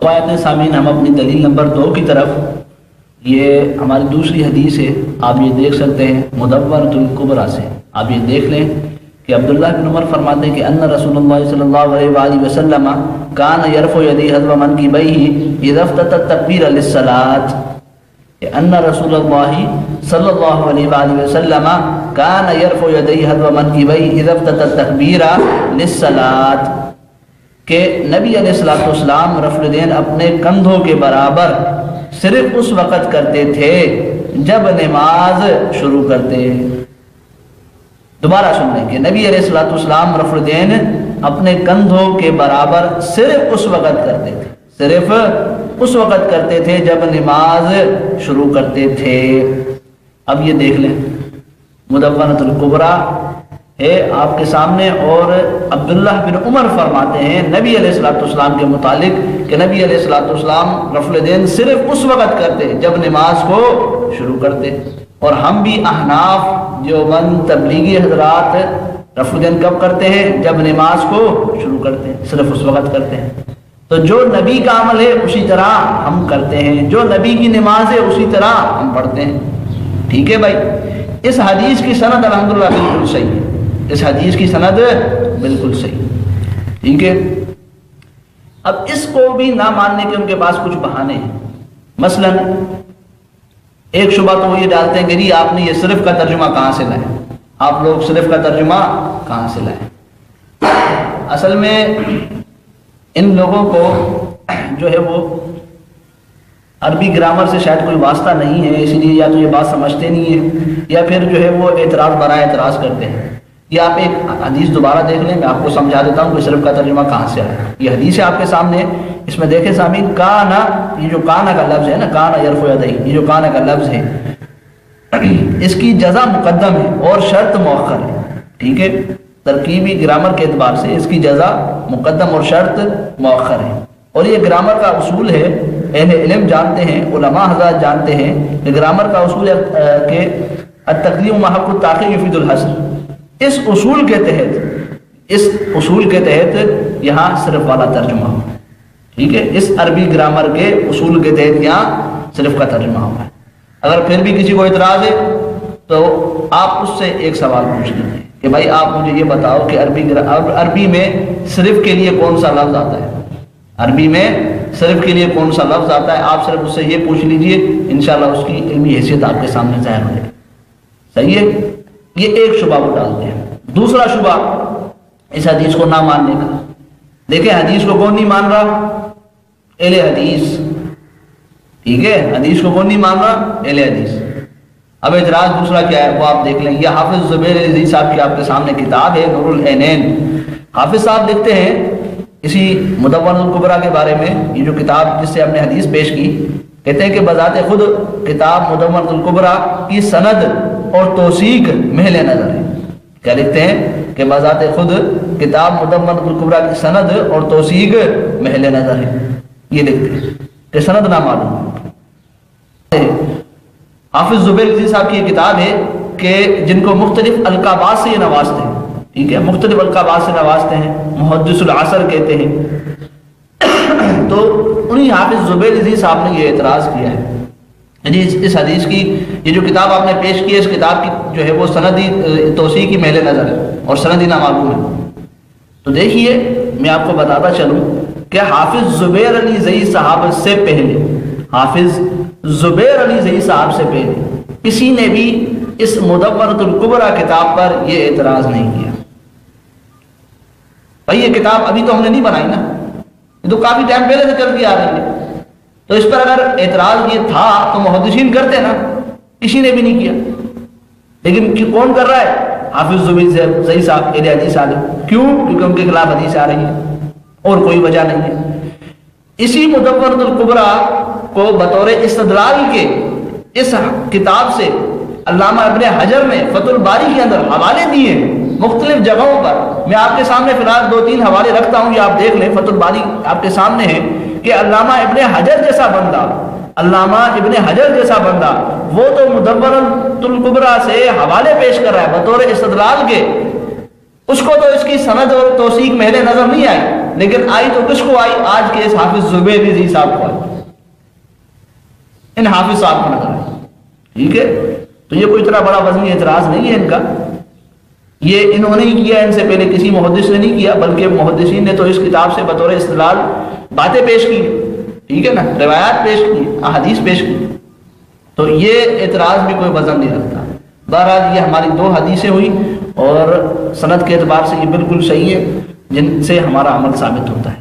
روایت سامعین ہم اپنی دلیل نمبر 2 کی طرف، یہ ہماری دوسری حدیث ہے، آپ یہ دیکھ سکتے ہیں مدونۃ الکبریٰ سے، آپ یہ دیکھ لیں کہ عبداللہ بن عمر فرماتے ہیں کہ ان رسول اللہ صلی اللہ علیہ وآلہ وسلم کان یرفع یدیہ حذو منکبیہ اذا افتتح التکبیر للصلاۃ، ان رسول اللہ صلی اللہ علیہ وآلہ وسلم کان یرفع یدیہ حذو منکبیہ اذا افتتح التکبیر للصلاۃ، کہ نبی علیہ السلام رفع الیدین اپنے کندھوں کے برابر صرف اس وقت کرتے تھے جب نماز شروع کرتے۔ دوبارہ سن لیں کہ نبی علیہ السلام رفع الیدین اپنے کندھوں کے برابر صرف اس وقت کرتے تھے، صرف اس وقت کرتے تھے جب نماز شروع کرتے تھے۔ اب یہ دیکھ لیں مدونۃ الکبریٰ ہے آپ کے سامنے، اور عبداللہ بن عمر فرماتے ہیں نبی علیہ السلام کے متعلق کہ نبی علیہ السلام رفع الیدین صرف اس وقت کرتے جب نماز کو شروع کرتے۔ اور ہم بھی احناف دیوبند تبلیغی حضرات رفع الیدین کب کرتے ہیں؟ جب نماز کو شروع کرتے ہیں، صرف اس وقت کرتے ہیں۔ تو جو نبی کا عمل ہے اسی طرح ہم کرتے ہیں، جو نبی کی نماز ہے اسی طرح ہم پڑھتے ہیں۔ ٹھیک ہے بھائی، اس حدیث کی سند الحمدللہ بالکل صحیح ہے، اس حدیث کی سند بالکل صحیح۔ ٹھیک ہے، اب اس کو بھی نہ ماننے کے ان کے پاس کچھ بہانے ہیں۔ مثلا ایک شبہ تو وہ یہ ڈالتے ہیں کہ جی آپ نے یہ صرف کا ترجمہ کہاں سے لائے، آپ لوگ صرف کا ترجمہ کہاں سے لائے؟ اصل میں ان لوگوں کو جو ہے وہ عربی گرامر سے شاید کوئی واسطہ نہیں ہے، اسی لیے یا تو یہ بات سمجھتے نہیں ہیں یا پھر جو ہے وہ اعتراض برائے اعتراض کرتے ہیں۔ یہ آپ ایک حدیث دوبارہ دیکھ لیں، میں آپ کو سمجھا دیتا ہوں کہ صرف کا ترجمہ کہاں سے آیا۔ یہ حدیث ہے آپ کے سامنے، اس میں دیکھیں سامعین، کانا، یہ جو کانا کا لفظ ہے نا، کانا یرفع یدیہ، یہ جو کانا کا لفظ ہے اس کی جزا مقدم ہے اور شرط مؤخر ہے۔ ٹھیک ہے، ترکیبی گرامر کے اعتبار سے اس کی جزا مقدم اور شرط مؤخر ہے، اور یہ گرامر کا اصول ہے، اہل علم جانتے ہیں، علماء حضرات جانتے ہیں کہ گرامر کا اصول ہے کہ التقدیم مع حق التاخیر یفید الحصر۔ اس اصول کے تحت یہاں صرف والا ترجمہ ہوا۔ ٹھیک ہے، اس عربی گرامر کے اصول کے تحت یہاں صرف کا ترجمہ ہوا ہے۔ اگر پھر بھی کسی کو اعتراض ہے تو آپ اس سے ایک سوال پوچھ لیجیے کہ بھائی آپ مجھے یہ بتاؤ کہ عربی میں صرف کے لیے کون سا لفظ آتا ہے، عربی میں صرف کے لیے کون سا لفظ آتا ہے، آپ صرف اس سے یہ پوچھ لیجئے، انشاءاللہ اس کی علمی حیثیت آپ کے سامنے ظاہر ہو جائے۔ صحیح ہے، یہ ایک شبہ وہ ڈالتے ہیں۔ دوسرا شبہ اس حدیث کو نہ ماننے کا، دیکھیں حدیث کو کون نہیں مان رہا؟ اہل حدیث۔ ٹھیک ہے، حدیث کو کون نہیں مان رہا؟ اہل حدیث۔ اب اعتراض دوسرا کیا ہے وہ آپ دیکھ لیں۔ یہ حافظ زبیر عزیز صاحب کی آپ کے سامنے کتاب ہے نور العینین۔ حافظ صاحب لکھتے ہیں اسی مدونۃ الکبریٰ کے بارے میں، یہ جو کتاب جس سے ہم نے حدیث پیش کی، کہتے ہیں کہ بذات خود کتاب مدونۃ الکبریٰ کی سند اور توثیق محل نظر ہے۔ کیا لکھتے ہیں کہ بذات خود کتاب مدونۃ الکبریٰ کی سند اور توثیق محل نظر ہے، یہ لکھتے ہیں کہ سند نہ معلوم۔ حافظ زبیر عزیز صاحب کی یہ کتاب ہے کہ جن کو مختلف القابات سے یہ نوازتے ہیں، ٹھیک ہے، مختلف القابات سے نوازتے ہیں، محدث العصر کہتے ہیں۔ تو انہی حافظ زبیر عزیز صاحب نے یہ اعتراض کیا ہے، یعنی اس حدیث کی یہ جو کتاب آپ نے پیش کی ہے، اس کتاب کی جو ہے وہ سندی توثیق کی محل نظر ہے اور سندی نامعلوم ہے۔ تو دیکھیے میں آپ کو بتاتا چلوں کہ حافظ زبیر علی زئی صاحب سے پہلے، حافظ زبیر علی زئی صاحب سے پہلے کسی نے بھی اس مدونۃ الکبریٰ کتاب پر یہ اعتراض نہیں کیا۔ بھائی یہ کتاب ابھی تو ہم نے نہیں بنائی نا، یہ تو کافی ٹائم پہلے سے چلتی آ رہی ہے، تو اس پر اگر اعتراض یہ تھا تو محدثین کرتے نا، کسی نے بھی نہیں کیا۔ لیکن کون کر رہا ہے؟ حافظ زبیر زئی صاحب اہل حدیث عالم۔ کیوں؟ کیونکہ ان کے خلاف حدیث آ رہی ہے اور کوئی وجہ نہیں ہے۔ اسی مدونۃ الکبریٰ کو بطور استدلال کے اس کتاب سے علامہ ابن حجر نے فتح الباری کے اندر حوالے دیے مختلف جگہوں پر۔ میں آپ کے سامنے فی الحال 2-3 حوالے رکھتا ہوں، یہ آپ دیکھ لیں، فتح الباری آپ کے سامنے ہے کہ علامہ ابن حجر جیسا بندہ، علامہ ابن حجر جیسا بندہ وہ تو مدونۃ الکبریٰ سے حوالے پیش کر رہا ہے بطور استدلال کے، اس کو تو اس کی سند اور توثیق محل نظر نہیں آئی، لیکن آئی تو کس کو آئی؟ آج کے اس حافظ زبیر رضی صاحب کو آئی، ان حافظ صاحب کو نظر آئی، ٹھیک ہے؟ تو یہ کوئی اتنا بڑا وزنی اعتراض نہیں ہے ان کا، یہ انہوں نے ہی کیا، ان سے پہلے کسی محدث نے نہیں کیا، بلکہ محدثین نے تو اس کتاب سے بطور استدلال باتیں پیش کی، ٹھیک ہے نا، روایات پیش کی، احادیث پیش کی، تو یہ اعتراض بھی کوئی وزن نہیں رکھتا۔ بہرحال یہ ہماری 2 حدیثیں ہوئی اور سند کے اعتبار سے یہ بالکل صحیح ہے، جن سے ہمارا عمل ثابت ہوتا ہے۔